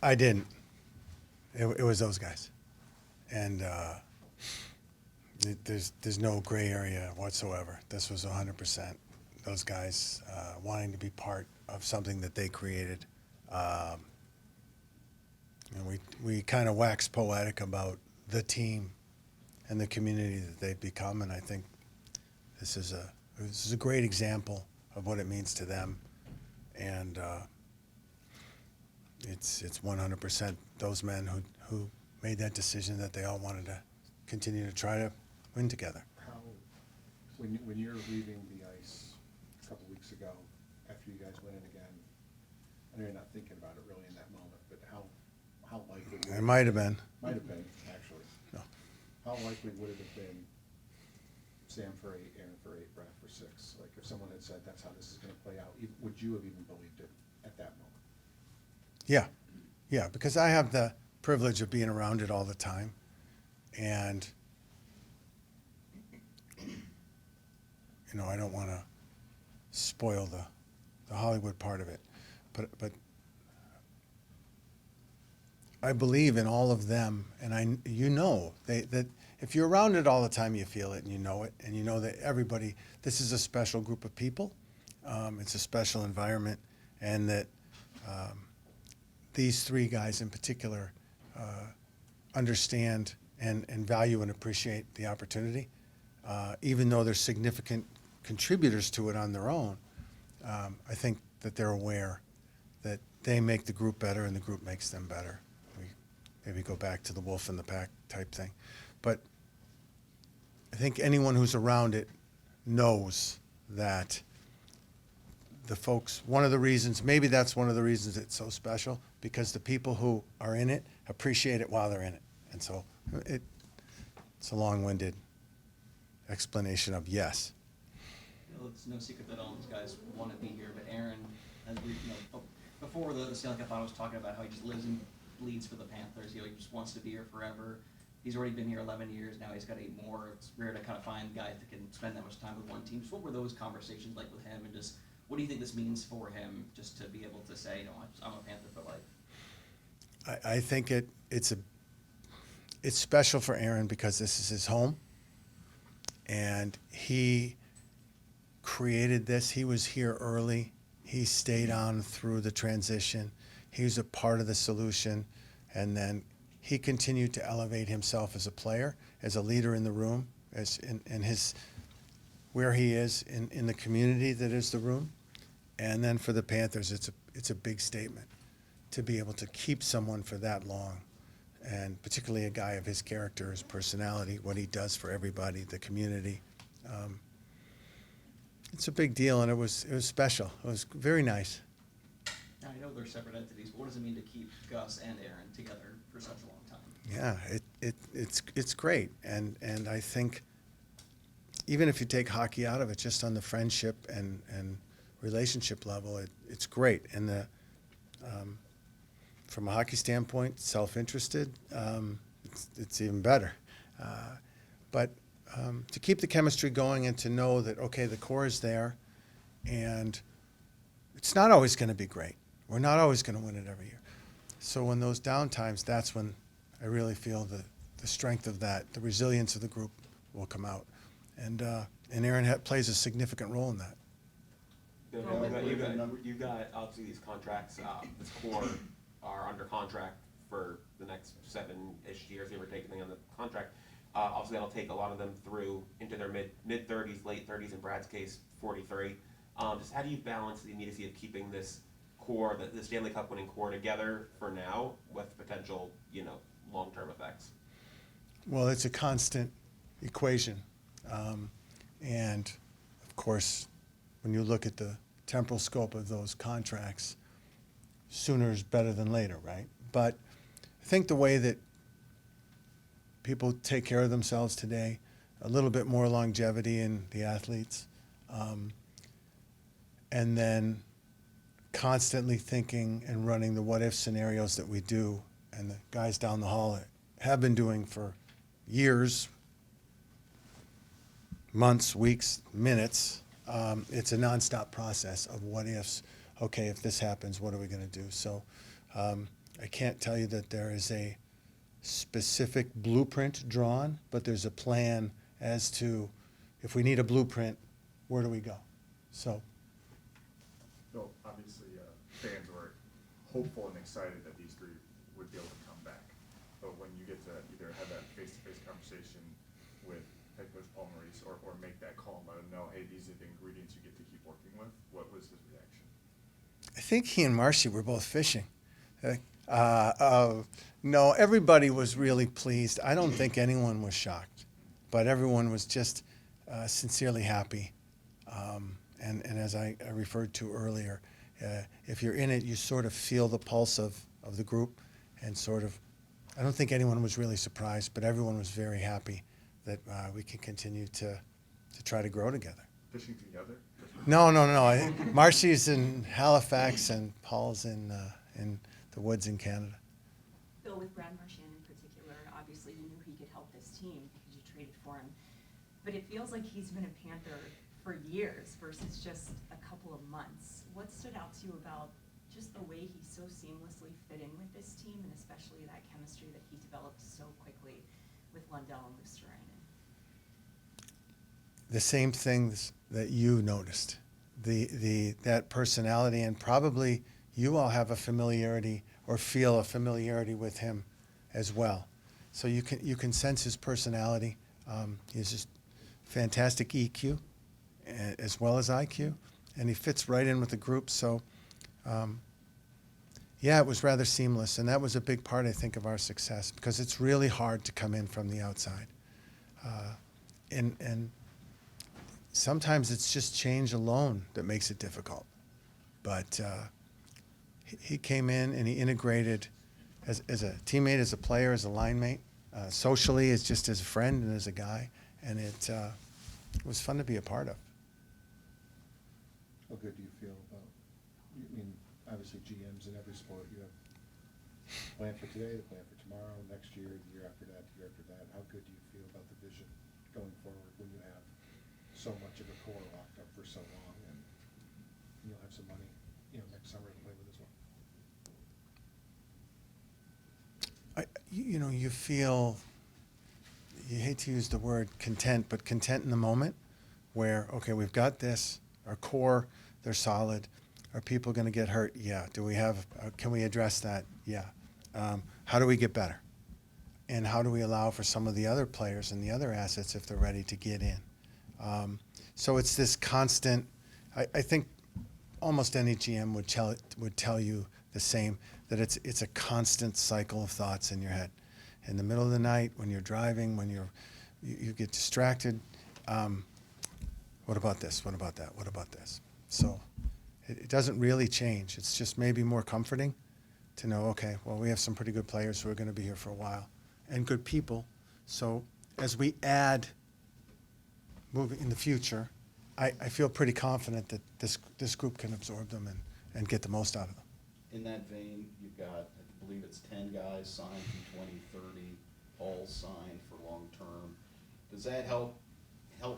I didn't. It was those guys, and there's no gray area whatsoever. This was 100%. Those guys wanting to be part of something that they created. And we kind of wax poetic about the team and the community that they've become, and I think this is a great example of what it means to them, and it's 100% those men who made that decision that they all wanted to continue to try to win together. How, when you're leaving the ice a couple weeks ago, after you guys went in again, I know you're not thinking about it really in that moment, but how likely would It might have been. Might have been, actually. No. How likely would it have been Sam for 8, Aaron for 8, Brad for 6? Like, if someone had said that's how this is going to play out, would you have even believed it at that moment? Yeah, because I have the privilege of being around it all the time, and I don't want to spoil the Hollywood part of it, but I believe in all of them, and that if you're around it all the time, you feel it and you know it, and you know that everybody. This is a special group of people. It's a special environment, and that these three guys in particular understand and value and appreciate the opportunity, even though they're significant contributors to it on their own. I think that they're aware that they make the group better and the group makes them better. We maybe go back to the wolf in the pack type thing. But I think anyone who's around it knows that the folks, maybe that's one of the reasons it's so special, because the people who are in it appreciate it while they're in it. And so it's a long-winded explanation of yes. It's no secret that all these guys want to be here, but Aaron, as we, before the Stanley Cup Final, was talking about how he just lives and bleeds for the Panthers. He just wants to be here forever. He's already been here 11 years now. He's got 8 more. It's rare to kind of find guys that can spend that much time with one team. So what were those conversations like with him, and just what do you think this means for him, just to be able to say, I'm a Panther for life? I think it's special for Aaron because this is his home, and he created this. He was here early. He stayed on through the transition. He was a part of the solution, and then he continued to elevate himself as a player, as a leader in the room, as in his where he is in the community that is the room. And then for the Panthers, it's a big statement to be able to keep someone for that long, and particularly a guy of his character, his personality, what he does for everybody, the community. It's a big deal, and it was special. It was very nice. Now, I know they're separate entities, but what does it mean to keep Gus and Aaron together for such a long time? Yeah, it's great, and I think even if you take hockey out of it, just on the friendship and relationship level, it's great. And from a hockey standpoint, self-interested, it's even better. But to keep the chemistry going and to know that, okay, the core is there, and it's not always going to be great. We're not always going to win it every year. So when those down times, that's when I really feel the strength of that, the resilience of the group will come out. And Aaron plays a significant role in that. You've got obviously these contracts. This core are under contract for the next 7-ish years. They were taking on the contract. Obviously, that'll take a lot of them through into their mid 30s, late 30s. In Brad's case, 43. Just how do you balance the immediacy of keeping this core, the Stanley Cup winning core, together for now with potential, long-term effects? Well, it's a constant equation, and of course, when you look at the temporal scope of those contracts, sooner is better than later, right? But I think the way that people take care of themselves today, a little bit more longevity in the athletes, and then constantly thinking and running the what-if scenarios that we do, and the guys down the hall have been doing for years, months, weeks, minutes. It's a nonstop process of what ifs. Okay, if this happens, what are we going to do? So I can't tell you that there is a specific blueprint drawn, but there's a plan as to if we need a blueprint, where do we go? So, Bill, obviously, fans were hopeful and excited that these three would be able to come back. But when you get to either have that face-to-face conversation with head coach Paul Maurice or make that call and let him know, hey, these are the ingredients you get to keep working with, what was his reaction? I think he and Marcy were both fishing. No, everybody was really pleased. I don't think anyone was shocked, but everyone was just sincerely happy. And as I referred to earlier, if you're in it, you sort of feel the pulse of the group, and sort of, I don't think anyone was really surprised, but everyone was very happy that we can continue to try to grow together. Fishing together? No. Marcy's in Halifax and Paul's in the woods in Canada. Bill, with Brad Marchand in particular, obviously you knew he could help this team because you traded for him. But it feels like he's been a Panther for years versus just a couple of months. What stood out to you about just the way he so seamlessly fit in with this team, and especially that chemistry that he developed so quickly with Lundell and Luosterainen? The same things that you noticed, that personality, and probably you all have a familiarity or feel a familiarity with him as well. So you can sense his personality. He has just fantastic EQ as well as IQ, and he fits right in with the group. So, yeah, it was rather seamless, and that was a big part, I think, of our success, because it's really hard to come in from the outside. And sometimes it's just change alone that makes it difficult. But he came in and he integrated as a teammate, as a player, as a line mate, socially, as just as a friend and as a guy, and it was fun to be a part of. How good do you feel about, I mean, obviously GMs in every sport, you have plan for today, the plan for tomorrow, next year, the year after that, the year after that. How good do you feel about the vision going forward when you have so much of a core locked up for so long, and you'll have some money, next summer to play with as well? You feel, you hate to use the word content, but content in the moment where, okay, we've got this, our core, they're solid. Are people going to get hurt? Yeah. Do we have, can we address that? Yeah. How do we get better? And how do we allow for some of the other players and the other assets, if they're ready, to get in? So it's this constant, I think almost any GM would tell you the same, that it's a constant cycle of thoughts in your head. In the middle of the night, when you're driving, when you get distracted, what about this? What about that? What about this? So it doesn't really change. It's just maybe more comforting to know, okay, well, we have some pretty good players who are going to be here for a while, and good people. So as we add moving in the future, I feel pretty confident that this group can absorb them and get the most out of them. In that vein, you've got, I believe it's 10 guys signed from 2030, all signed for long-term. Does that help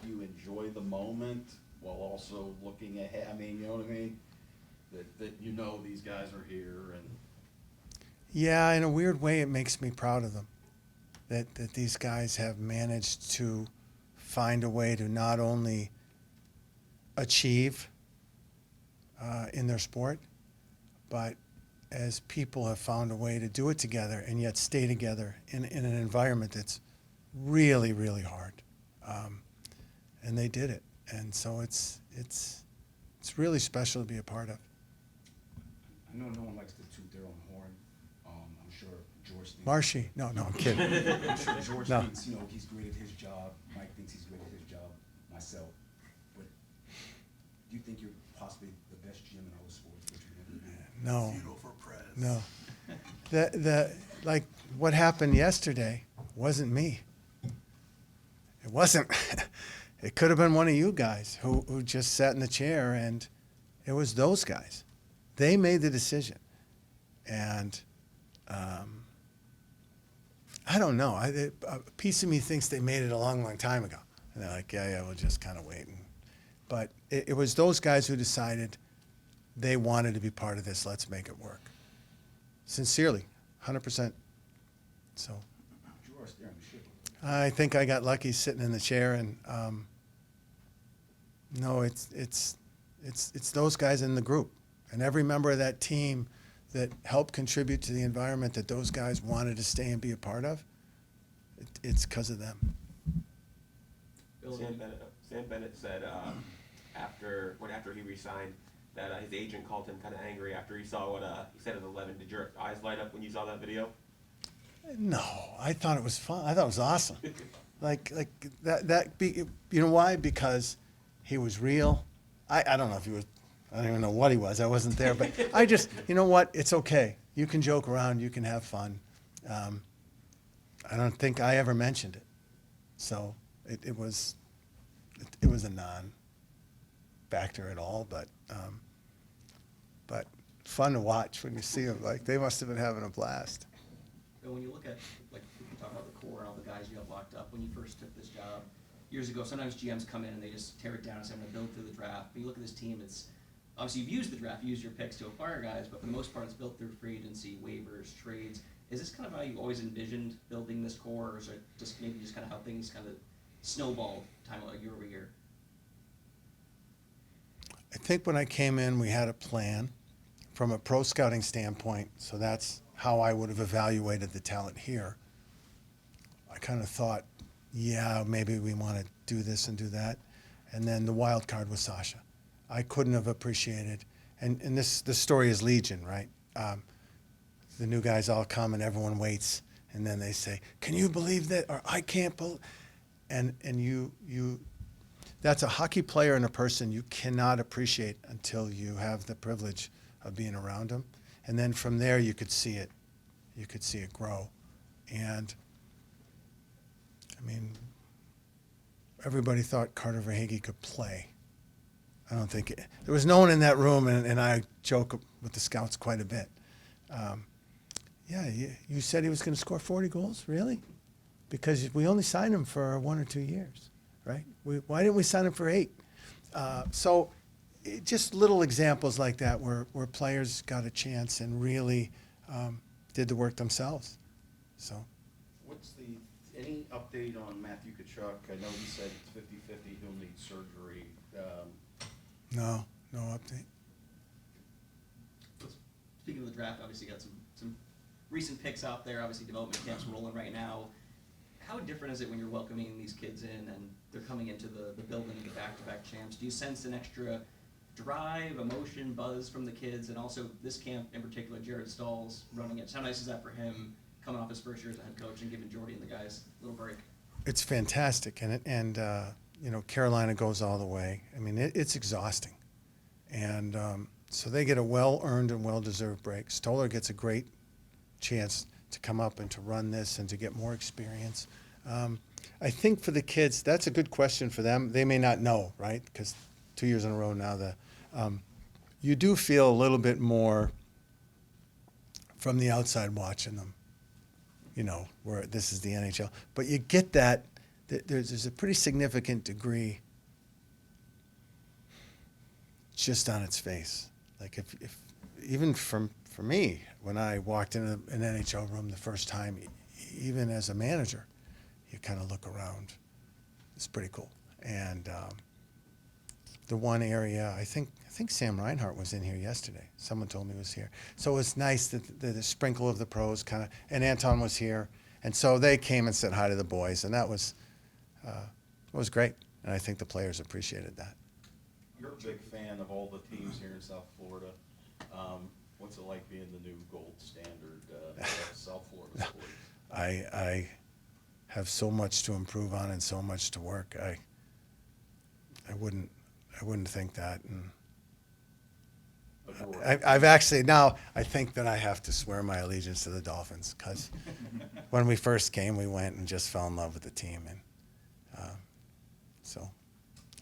you enjoy the moment while also looking ahead? I mean, you know what I mean? That these guys are here and... Yeah, in a weird way, it makes me proud of them. That these guys have managed to find a way to not only achieve in their sport, but as people have found a way to do it together and yet stay together in an environment that's really, really hard. And they did it. And so it's really special to be a part of. I know no one likes to toot their own horn. I'm sure George thinks... Marshy? No, I'm kidding. I'm sure George No. thinks, he's great at his job. Mike thinks he's great at his job. Myself. But do you think you're possibly the best GM in all of sports? What you've ever been? No. Zito for Prez. No. Like what happened yesterday wasn't me. It wasn't. It could have been one of you guys who just sat in the chair, and it was those guys. They made the decision. And I don't know. A piece of me thinks they made it a long, long time ago. And they're like, yeah, we'll just kind of wait. But it was those guys who decided they wanted to be part of this. Let's make it work. sincerely, 100%. So You are steering the ship. I think I got lucky sitting in the chair, and no, it's those guys in the group, and every member of that team that helped contribute to the environment that those guys wanted to stay and be a part of. It's because of them. Bill, Sam Bennett said after he resigned that his agent called him kind of angry after he saw what he said at 11. Did your eyes light up when you saw that video? No, I thought it was fun. I thought it was awesome. like you know why? Because he was real. I don't know if he was. I don't even know what he was. I wasn't there, but I just, you know what? It's okay. You can joke around. You can have fun. I don't think I ever mentioned it, so it was a non-factor at all. But fun to watch when you see them. Like they must have been having a blast. Bill, when you look at, like, we can talk about the core and all the guys you have locked up, when you first took this job years ago, sometimes GMs come in and they just tear it down and say, I'm going to build through the draft. But you look at this team, it's, obviously you've used the draft, you used your picks to acquire guys, but for the most part it's built through free agency, waivers, trades. Is this kind of how you always envisioned building this core, or is it just maybe just kind of how things kind of snowballed year over year? I think when I came in, we had a plan from a pro scouting standpoint, so that's how I would have evaluated the talent here. I kind of thought, yeah, maybe we want to do this and do that. And then the wild card was Sasha. I couldn't have appreciated, and this story is legion, right? The new guys all come and everyone waits, and then they say, can you believe that? Or I can't believe, and you that's a hockey player and a person you cannot appreciate until you have the privilege of being around them. And then from there you could see it. You could see it grow. And I mean, everybody thought Carter Verhaeghe could play. I don't think there was no one in that room, and I joke with the scouts quite a bit. You said he was going to score 40 goals? Really? Because we only signed him for 1 or 2 years, right? Why didn't we sign him for 8? Just little examples like that where players got a chance and really did the work themselves. So, What's any update on Matthew Tkachuk? I know he said it's 50-50, he'll need surgery. no update. Speaking of the draft, obviously you got some recent picks out there. Obviously development camp's rolling right now. How different is it when you're welcoming these kids in and they're coming into the building and get back-to-back champs? Do you sense an extra drive, emotion, buzz from the kids? And also this camp in particular, Jared Stahl's running it. How nice is that for him coming off his first year as a head coach and giving Jordy and the guys a little break? It's fantastic, and you know, Carolina goes all the way. I mean, it's exhausting, and so they get a well-earned and well-deserved break. Stoller gets a great chance to come up and to run this and to get more experience. I think for the kids, that's a good question for them. They may not know, right? Because 2 years in a row now, you do feel a little bit more from the outside watching them, you know, where this is the NHL. But you get that there's a pretty significant degree just on its face. Like if even for me, when I walked into an NHL room the first time, even as a manager, you kind of look around. It's pretty cool. And the one area, I think Sam Reinhart was in here yesterday. Someone told me he was here. So it was nice that the sprinkle of the pros kind of, and Anton was here. And so they came and said hi to the boys, and that was great. And I think the players appreciated that. You're a big fan of all the teams here in South Florida. What's it like being the new gold standard of South Florida sports? I have so much to improve on and so much to work. I wouldn't think that. And I've actually now I think that I have to swear my allegiance to the Dolphins, because when we first came, we went and just fell in love with the team, and so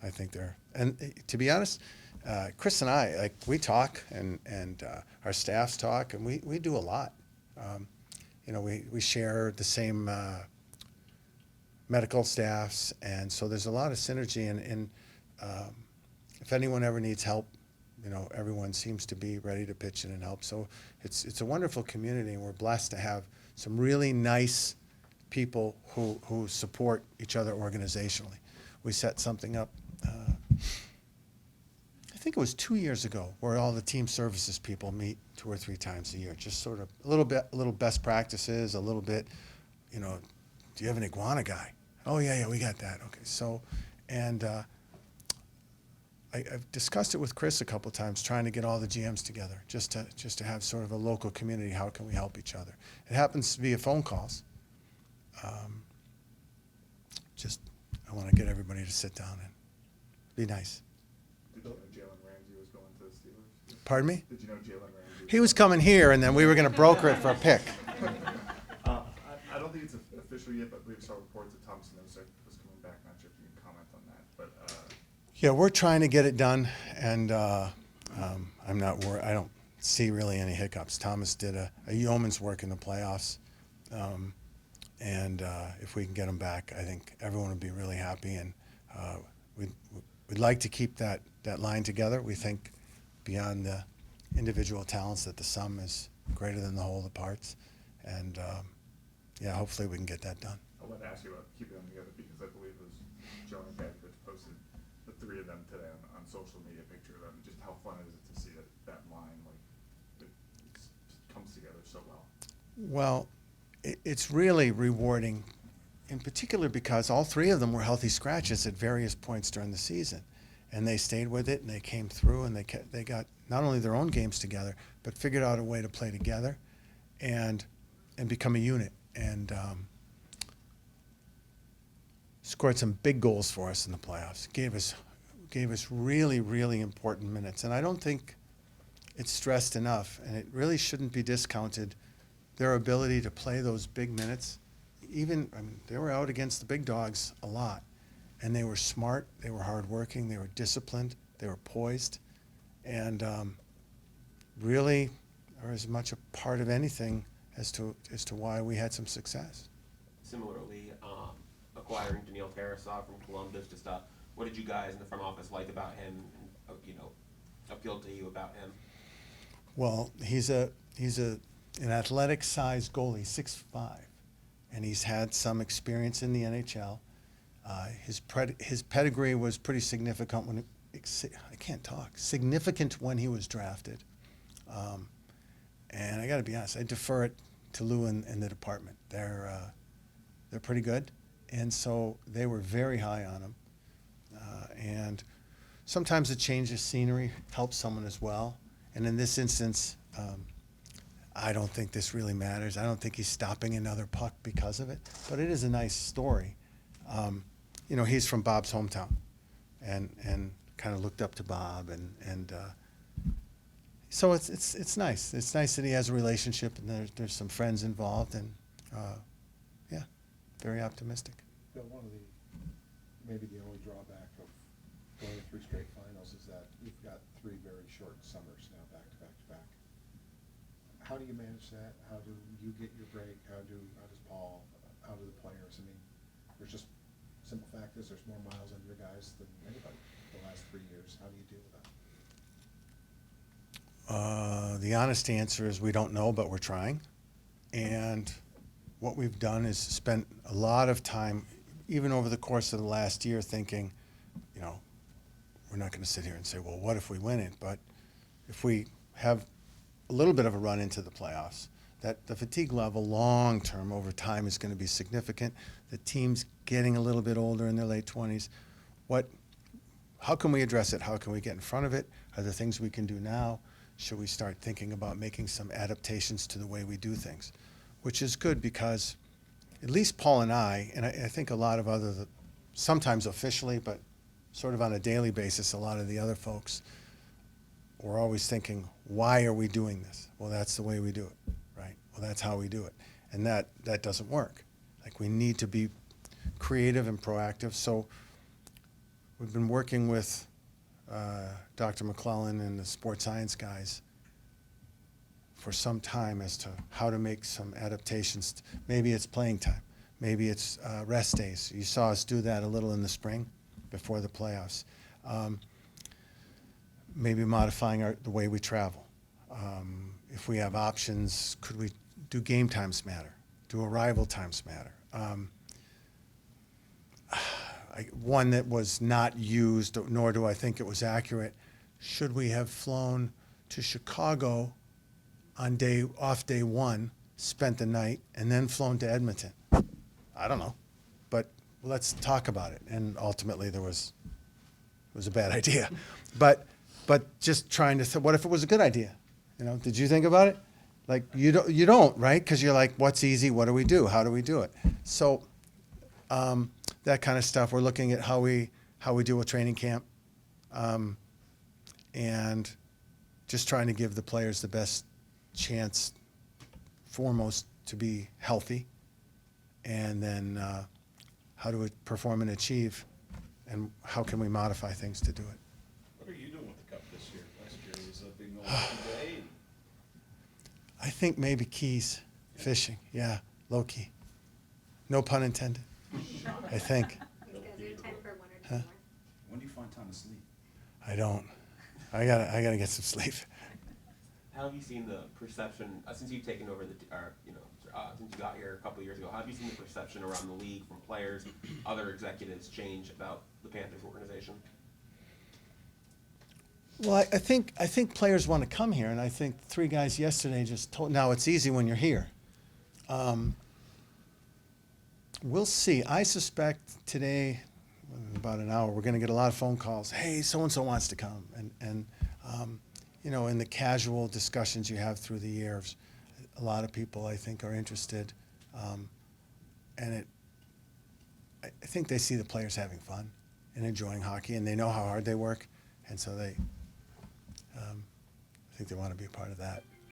I think they're. And to be honest, Chris and I, like, we talk, and our staffs talk, and we do a lot. You know, we share the same medical staffs, and so there's a lot of synergy. And if anyone ever needs help, everyone seems to be ready to pitch in and help. So it's a wonderful community, and we're blessed to have some really nice people who support each other organizationally. We set something up, I think it was 2 years ago, where all the team services people meet 2 or 3 times a year. Just sort of a little best practices, a little bit, do you have an iguana guy? Oh, yeah, we got that. Okay, so, and I've discussed it with Chris a couple times, trying to get all the GMs together, just to have sort of a local community. How can we help each other? It happens via phone calls. I want to get everybody to sit down and be nice. Did you know Jalen Ramsey was going to the Steelers? Pardon me? Did you know Jalen Ramsey? He was coming here, and then we were going to broker it for a pick. I don't think it's official yet, but we saw reports that Thomas Nosek was coming back. Not sure if you can comment on that, but Yeah, we're trying to get it done, and I'm not worried. I don't see really any hiccups. Thomas did a yeoman's work in the playoffs, and if we can get him back, I think everyone would be really happy, and we'd like to keep that line together. We think beyond the individual talents that the sum is greater than the whole of the parts, and yeah, hopefully we can get that done. I wanted to ask you about keeping them together because I believe it was John and Gadkovich posted the 3 of them today on social media, picture of them. Just how fun is it to see that line, it comes together so well? Well, it's really rewarding, in particular because all 3 of them were healthy scratches at various points during the season, and they stayed with it, and they came through, and they got not only their own games together, but figured out a way to play together, and become a unit, and scored some big goals for us in the playoffs. Gave us really, really important minutes, and I don't think it's stressed enough, and it really shouldn't be discounted. Their ability to play those big minutes, they were out against the big dogs a lot, and they were smart, they were hardworking, they were disciplined, they were poised, and really are as much a part of anything as to why we had some success. Similarly, acquiring Daniil Tarasov from Columbus, just what did you guys in the front office like about him, and appealed to you about him? Well, he's an athletic-sized goalie, 6'5", and he's had some experience in the NHL. His pedigree was pretty significant significant when he was drafted. And I got to be honest, I defer it to Lou and the department. They're pretty good, and so they were very high on him. And sometimes a change of scenery helps someone as well. And in this instance, I don't think this really matters. I don't think he's stopping another puck because of it, but it is a nice story. He's from Bob's hometown, and kind of looked up to Bob, and so it's nice. It's nice that he has a relationship, and there's some friends involved, and yeah, very optimistic. Bill, maybe the only drawback of going 3 straight finals is that you've got 3 very short summers now, back to back to back. How do you manage that? How do you get your break? How does Paul? How do the players? There's just simple fact is there's more miles on your guys than anybody the last 3 years. How do you deal with that? The honest answer is we don't know, but we're trying. And what we've done is spent a lot of time, even over the course of the last year, thinking, we're not going to sit here and say, well, what if we win it? But if we have a little bit of a run into the playoffs, that the fatigue level long term over time is going to be significant. The team's getting a little bit older in their late 20s. How can we address it? How can we get in front of it? Are there things we can do now? Should we start thinking about making some adaptations to the way we do things? Which is good because at least Paul and I think a lot of sometimes officially, but sort of on a daily basis, a lot of the other folks, we're always thinking, why are we doing this? Well, that's the way we do it, right? Well, that's how we do it. And that doesn't work. We need to be creative and proactive. So we've been working with Dr. McClellan and the sports science guys for some time as to how to make some adaptations. Maybe it's playing time. Maybe it's rest days. You saw us do that a little in the spring before the playoffs. maybe modifying the way we travel. If we have options, could we do game times matter? Do arrival times matter? One that was not used, nor do I think it was accurate. Should we have flown to Chicago on off day one, spent the night, and then flown to Edmonton? I don't know, but let's talk about it. And ultimately, it was a bad idea. But just trying to what if it was a good idea? You know, did you think about it? Like you don't, right? Because you're like, what's easy? What do we do? How do we do it? So that kind of stuff. We're looking at how we do a training camp, and just trying to give the players the best chance, foremost, to be healthy, and then how do we perform and achieve, and how can we modify things to do it. What are you doing with the cup this year? Last year was a big no day. I think maybe keys, fishing, yeah, low key. No pun intended. I think. You guys are time for one or two Huh? more. When do you find time to sleep? I don't. I gotta get some sleep. How have you seen the perception, since you've taken over since you got here a couple of years ago, how have you seen the perception around the league from players, other executives change about the Panthers organization? Well, I think players want to come here, and I think 3 guys yesterday just told. Now it's easy when you're here. We'll see. I suspect today, in about an hour, we're going to get a lot of phone calls. Hey, so and so wants to come, and you know, in the casual discussions you have through the years, a lot of people I think are interested, and I think they see the players having fun and enjoying hockey, and they know how hard they work, and so I think they want to be a part of that.